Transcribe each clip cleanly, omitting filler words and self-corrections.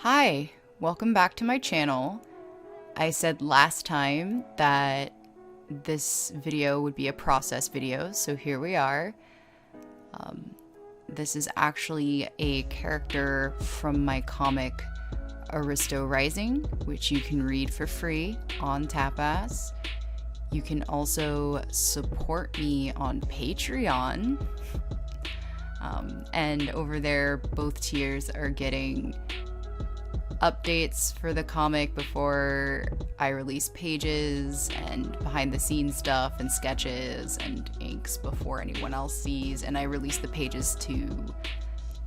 Hi, welcome back to my channel. I said last time that this video would be a process video, so here we are. This is actually a character from my comic Aristo Rising, which you can read for free on Tapas. You can also support me on Patreon. And over there, both tiers are getting updates for the comic before I release pages, and behind the scenes stuff and sketches and inks before anyone else sees, and I release the pages to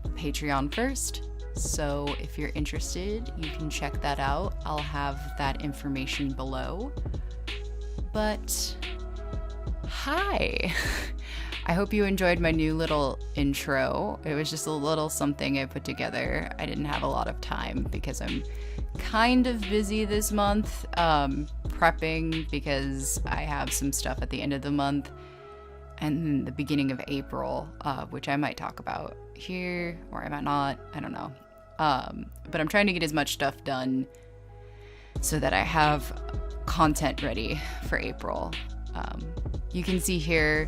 Patreon first. So if you're interested, you can check that out. I'll have that information below. But hi. I hope you enjoyed my new little intro. It was just a little something I put together. I didn't have a lot of time because I'm kind of busy this month prepping, because I have some stuff at the end of the month and the beginning of April, which I might talk about here or I might not. I don't know. But I'm trying to get as much stuff done so that I have content ready for April. You can see here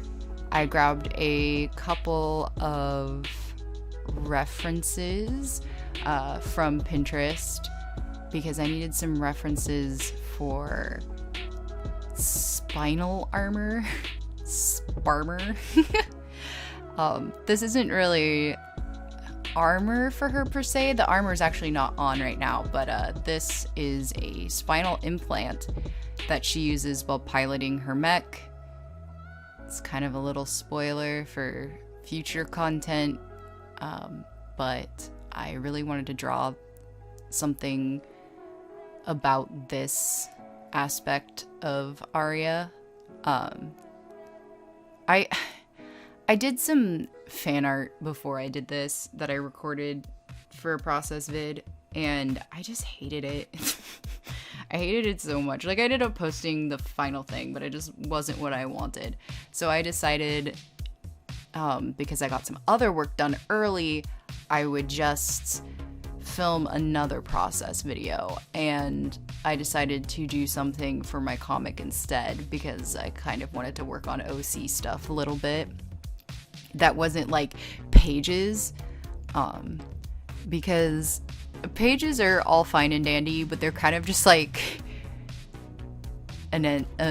I grabbed a couple of references from Pinterest because I needed some references for spinal armor. Sparmer. This isn't really armor for her per se. The armor is actually not on right now, but this is a spinal implant that she uses while piloting her mech. It's kind of a little spoiler for future content, but I really wanted to draw something about this aspect of Arya. I did some fan art before I did this that I recorded for a process vid, and I just hated it. I hated it so much. Like, I ended up posting the final thing, but it just wasn't what I wanted. So I decided, because I got some other work done early, I would just film another process video. And I decided to do something for my comic instead, because I kind of wanted to work on OC stuff a little bit. That wasn't like pages, because pages are all fine and dandy, but they're kind of just like a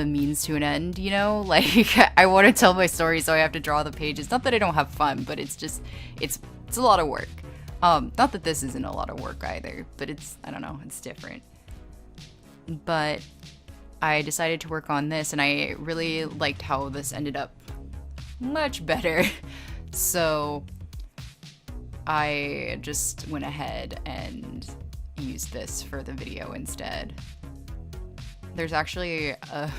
means to an end, you know? Like, I want to tell my story, so I have to draw the pages. Not that I don't have fun, but it's just, it's a lot of work. Not that this isn't a lot of work either, but it's, I don't know, it's different. But I decided to work on this, and I really liked how this ended up much better. So I just went ahead and used this for the video instead. There's actually a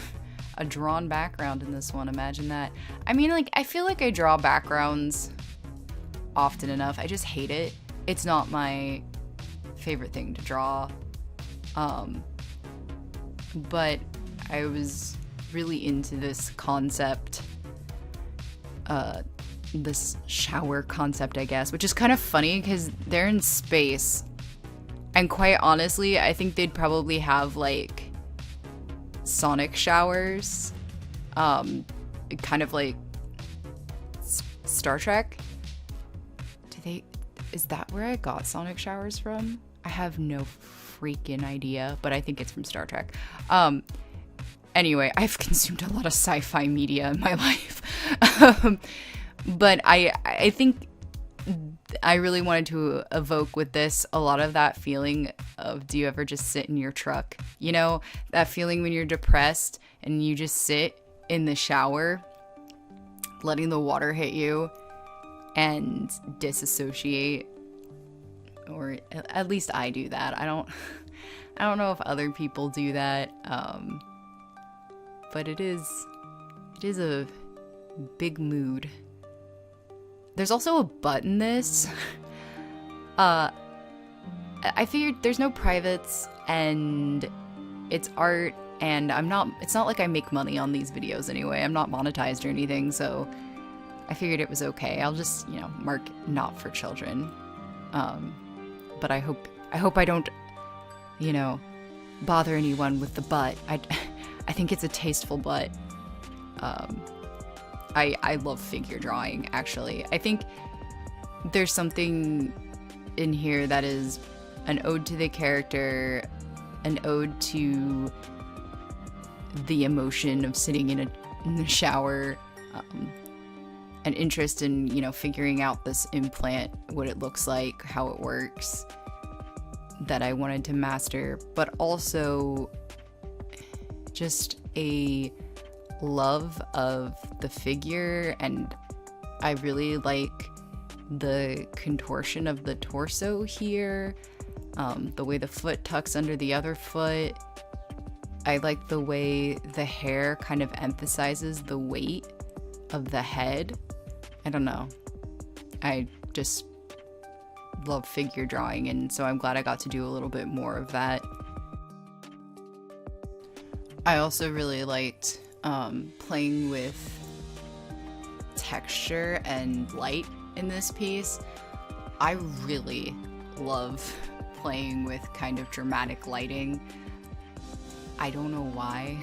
drawn background in this one. Imagine that. I mean, like, I feel like I draw backgrounds often enough. I just hate it. It's not my favorite thing to draw. But I was really into this concept, this shower concept, I guess, which is kind of funny because they're in space, and quite honestly, I think they'd probably have like sonic showers, kind of like Star Trek. Is that where I got sonic showers from? I have no freaking idea, but I think it's from Star Trek. Anyway, I've consumed a lot of sci-fi media in my life. But I think I really wanted to evoke with this a lot of that feeling of, do you ever just sit in your truck? You know, that feeling when you're depressed and you just sit in the shower, letting the water hit you and disassociate. Or at least I do that. I don't know if other people do that. But it is a big mood. There's also a butt in this. I figured there's no privates, and it's art, and it's not like I make money on these videos anyway. I'm not monetized or anything, so I figured it was okay. I'll just, mark not for children. But I hope I hope I don't, bother anyone with the butt. I think it's a tasteful butt. I love figure drawing, actually. I think there's something in here that is an ode to the character, an ode to the emotion of sitting in the shower, an interest in, figuring out this implant, what it looks like, how it works, that I wanted to master, but also just a love of the figure. And I really like the contortion of the torso here, the way the foot tucks under the other foot. I like the way the hair kind of emphasizes the weight of the head. I don't know. I just love figure drawing, and so I'm glad I got to do a little bit more of that. I also really liked playing with texture and light in this piece. I really love playing with kind of dramatic lighting. I don't know why.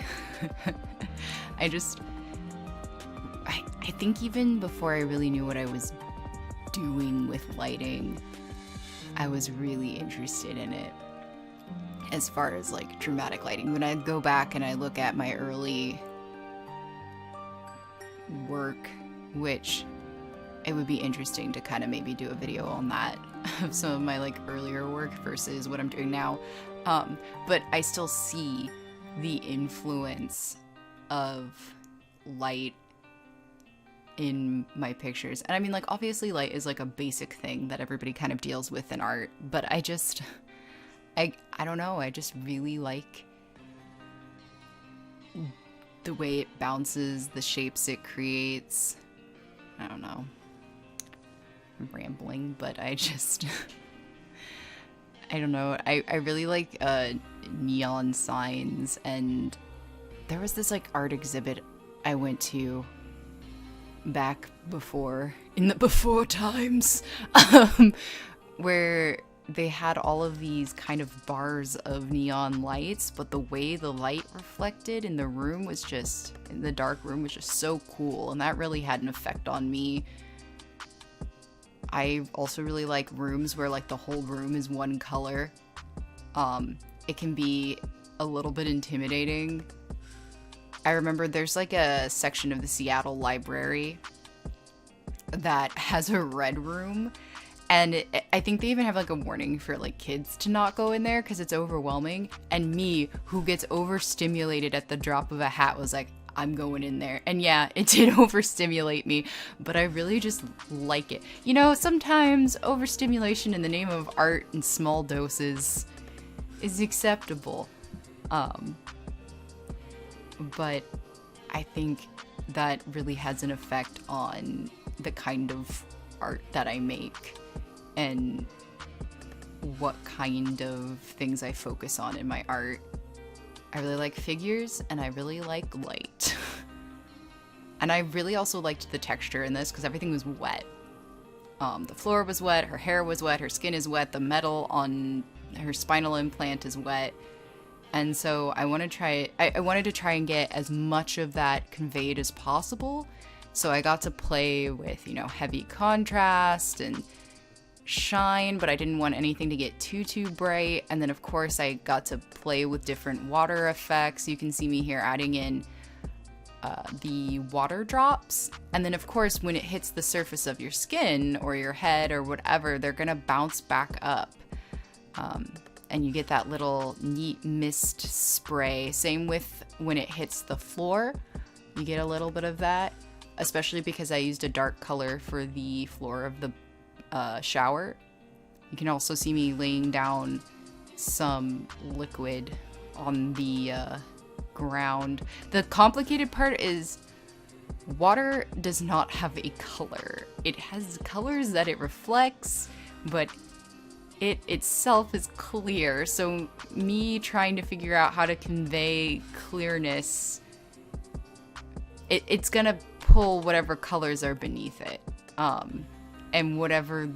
I think even before I really knew what I was doing with lighting, I was really interested in it as far as like dramatic lighting. When I go back and I look at my early work, which it would be interesting to kind of maybe do a video on that of some of my like earlier work versus what I'm doing now, but I still see the influence of light in my pictures. And I mean, like, obviously light is like a basic thing that everybody kind of deals with in art, but I don't know, I just really like the way it bounces, the shapes it creates. I don't know, I'm rambling, but I don't know, I really like neon signs. And there was this like art exhibit I went to back in the before times, where they had all of these kind of bars of neon lights, but the way the light reflected in the dark room was just so cool, and that really had an effect on me. I also really like rooms where like the whole room is one color. It can be a little bit intimidating. I remember there's like a section of the Seattle Library that has a red room, and I think they even have like a warning for like kids to not go in there because it's overwhelming. And me, who gets overstimulated at the drop of a hat, was like, I'm going in there. And yeah, it did overstimulate me, but I really just like it. Sometimes overstimulation in the name of art in small doses is acceptable. But I think that really has an effect on the kind of art that I make and what kind of things I focus on in my art. I really like figures, and I really like light. And I really also liked the texture in this because everything was wet. The floor was wet, her hair was wet, her skin is wet, the metal on her spinal implant is wet. And so I wanted to try and get as much of that conveyed as possible. So I got to play with, heavy contrast and shine, but I didn't want anything to get too bright. And then of course I got to play with different water effects. You can see me here adding in the water drops. And then of course when it hits the surface of your skin or your head or whatever, they're gonna bounce back up. And you get that little neat mist spray. Same with when it hits the floor, you get a little bit of that, especially because I used a dark color for the floor of the shower. You can also see me laying down some liquid on the ground. The complicated part is water does not have a color. It has colors that it reflects, but it itself is clear. So me trying to figure out how to convey clearness, it's gonna pull whatever colors are beneath it, and whatever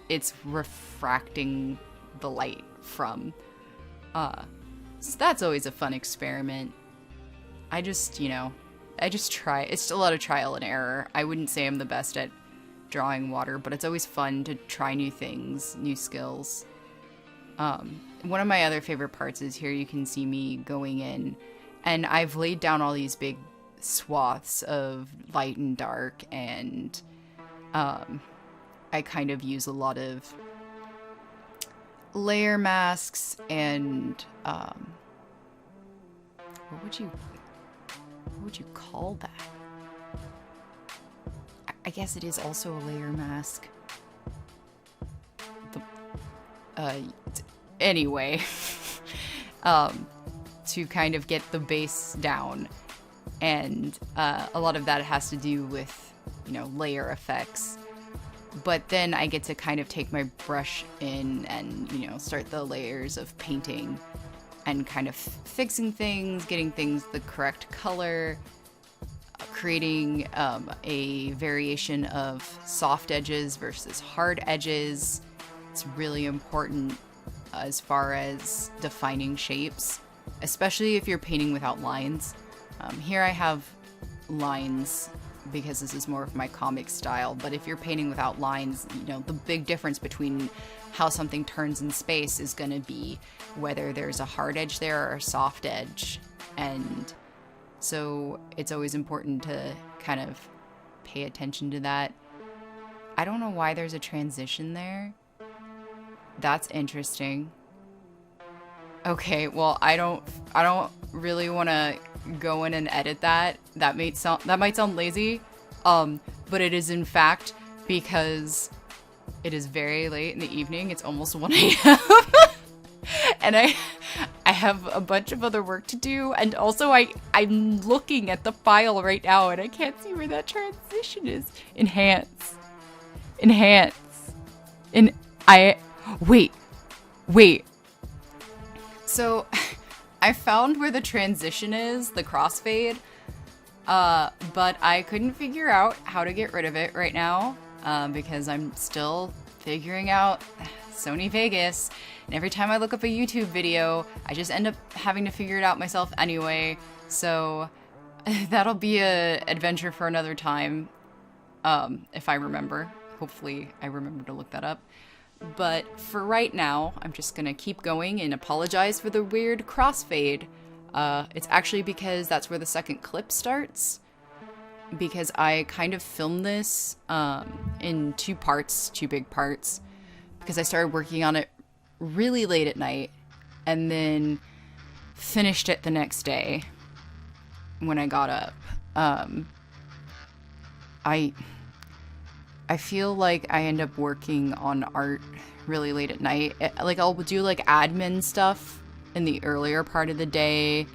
it's refracting the light from. So that's always a fun experiment. I just try. It's a lot of trial and error. I wouldn't say I'm the best at drawing water, but it's always fun to try new things, new skills. One of my other favorite parts is here you can see me going in, and I've laid down all these big swaths of light and dark, and I kind of use a lot of layer masks and what would you call that? I guess it is also a layer mask. Anyway, to kind of get the base down, and a lot of that has to do with, layer effects. But then I get to kind of take my brush in and, start the layers of painting and kind of fixing things, getting things the correct color, creating a variation of soft edges versus hard edges. It's really important as far as defining shapes, especially if you're painting without lines. Here I have lines because this is more of my comic style, but if you're painting without lines, the big difference between how something turns in space is going to be whether there's a hard edge there or a soft edge. And so it's always important to kind of pay attention to that. I don't know why there's a transition there. That's interesting. Okay, well, I don't really want to go in and edit that. That might sound lazy, but it is in fact because it is very late in the evening. It's almost 1 a.m. and I have a bunch of other work to do, and also I'm looking at the file right now and I can't see where that transition is. Enhance. Wait. So I found where the transition is, the crossfade, but I couldn't figure out how to get rid of it right now, because I'm still figuring out Sony Vegas, and every time I look up a YouTube video, I just end up having to figure it out myself anyway, so that'll be a adventure for another time, if I remember. Hopefully I remember to look that up. But for right now, I'm just gonna keep going and apologize for the weird crossfade. It's actually because that's where the second clip starts. Because I kind of filmed this in two big parts. Because I started working on it really late at night and then finished it the next day when I got up. I feel like I end up working on art really late at night. Like, I'll do like admin stuff in the earlier part of the day,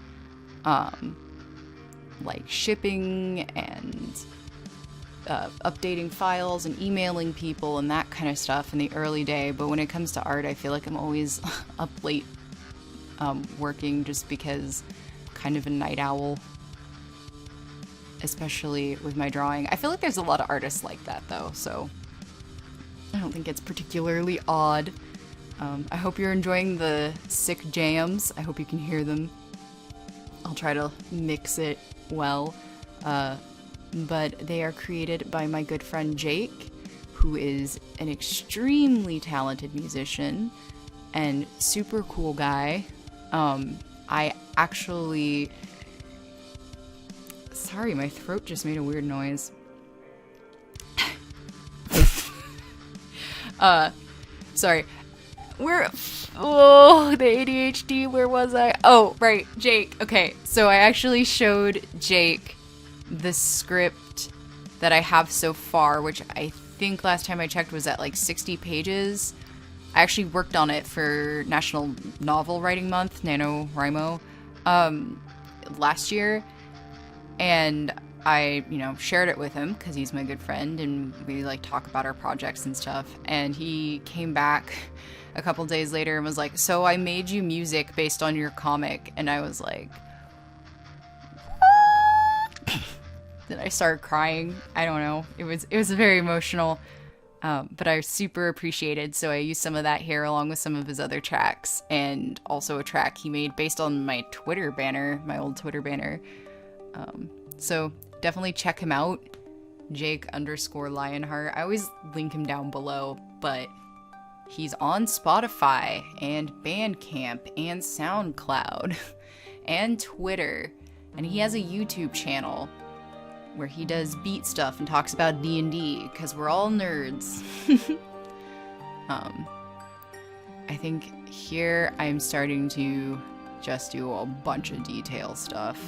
like shipping and updating files and emailing people and that kind of stuff in the early day. But when it comes to art, I feel like I'm always up late working, just because I'm kind of a night owl. Especially with my drawing. I feel like there's a lot of artists like that though, so I don't think it's particularly odd. I hope you're enjoying the sick jams. I hope you can hear them. I'll try to mix it well. But they are created by my good friend Jake, who is an extremely talented musician and super cool guy. I actually... Sorry, my throat just made a weird noise. Sorry. The ADHD, where was I? Oh, right, Jake. Okay, so I actually showed Jake the script that I have so far, which I think last time I checked was at like 60 pages. I actually worked on it for National Novel Writing Month, NaNoWriMo, last year. And I, shared it with him because he's my good friend and we like talk about our projects and stuff. And he came back a couple days later and was like, "So I made you music based on your comic." And I was like, what? Then I started crying. I don't know. It was very emotional. But I super appreciated, so I used some of that here along with some of his other tracks, and also a track he made based on my Twitter banner, my old Twitter banner. So definitely check him out, Jake_Lionheart. I always link him down below, but he's on Spotify and Bandcamp and SoundCloud and Twitter, and he has a YouTube channel where he does beat stuff and talks about D&D, because we're all nerds. I think here I'm starting to just do a bunch of detail stuff.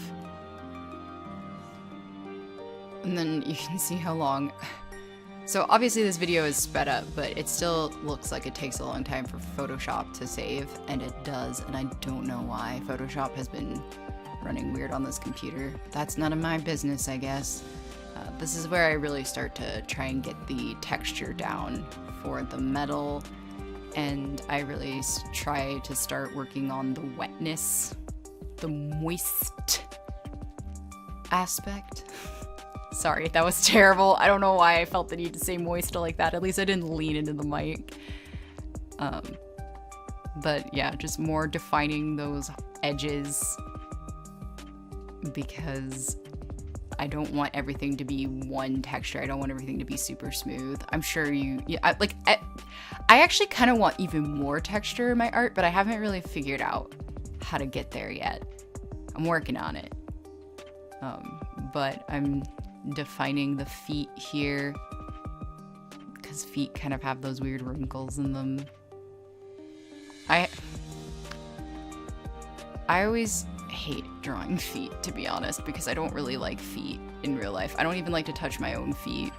And then you can see how long. So obviously this video is sped up, but it still looks like it takes a long time for Photoshop to save, and it does, and I don't know why. Photoshop has been running weird on this computer. That's none of my business, I guess. This is where I really start to try and get the texture down for the metal, and I really try to start working on the wetness, the moist aspect. Sorry, that was terrible. I don't know why I felt the need to say moist like that. At least I didn't lean into the mic. But yeah, just more defining those edges, because I don't want everything to be one texture. I don't want everything to be super smooth. I'm sure I actually kind of want even more texture in my art, but I haven't really figured out how to get there yet. I'm working on it. But I'm defining the feet here, because feet kind of have those weird wrinkles in them. I always hate drawing feet, to be honest, because I don't really like feet in real life. I don't even like to touch my own feet.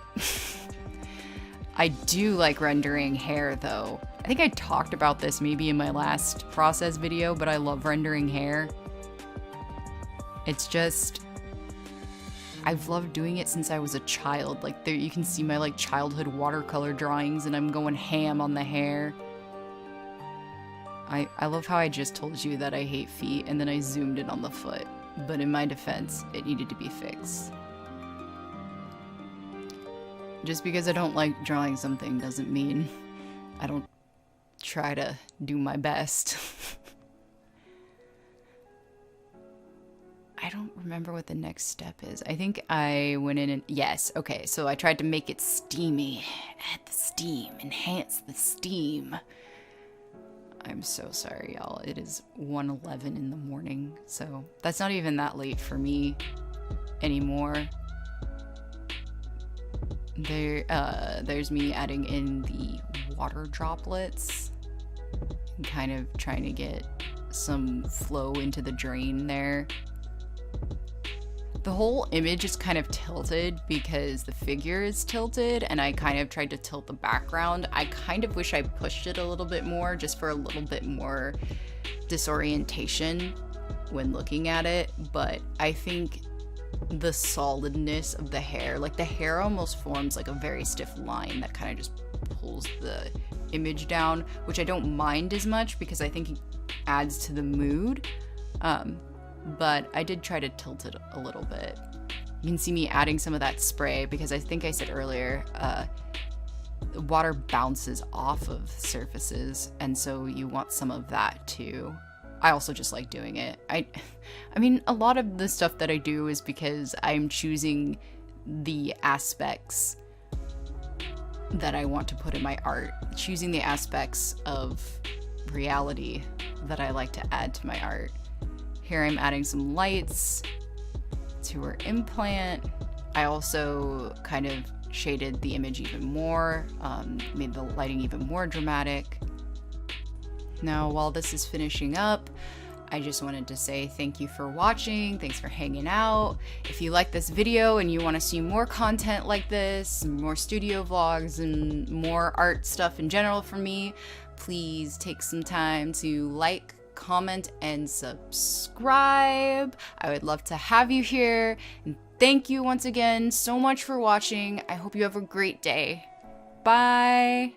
I do like rendering hair, though. I think I talked about this maybe in my last process video, but I love rendering hair. It's just, I've loved doing it since I was a child. Like, there you can see my like childhood watercolor drawings, and I'm going ham on the hair. I love how I just told you that I hate feet, and then I zoomed in on the foot. But in my defense, it needed to be fixed. Just because I don't like drawing something doesn't mean I don't try to do my best. I don't remember what the next step is. I think I went in and, yes, okay, so I tried to make it steamy. Add the steam, enhance the steam. I'm so sorry, y'all. It is 1:11 in the morning, so that's not even that late for me anymore. There's me adding in the water droplets and kind of trying to get some flow into the drain there. The whole image is kind of tilted because the figure is tilted, and I kind of tried to tilt the background. I kind of wish I pushed it a little bit more, just for a little bit more disorientation when looking at it, but I think the solidness of the hair, like the hair almost forms like a very stiff line that kind of just pulls the image down, which I don't mind as much because I think it adds to the mood. But I did try to tilt it a little bit. You can see me adding some of that spray because I think I said earlier, water bounces off of surfaces, and so you want some of that too. I also just like doing it. I mean, a lot of the stuff that I do is because I'm choosing the aspects that I want to put in my art, choosing the aspects of reality that I like to add to my art. Here I'm adding some lights to her implant. I also kind of shaded the image even more, made the lighting even more dramatic. Now, while this is finishing up, I just wanted to say thank you for watching. Thanks for hanging out. If you like this video and you want to see more content like this, more studio vlogs, and more art stuff in general from me, please take some time to like, comment, and subscribe. I would love to have you here. And thank you once again so much for watching. I hope you have a great day. Bye.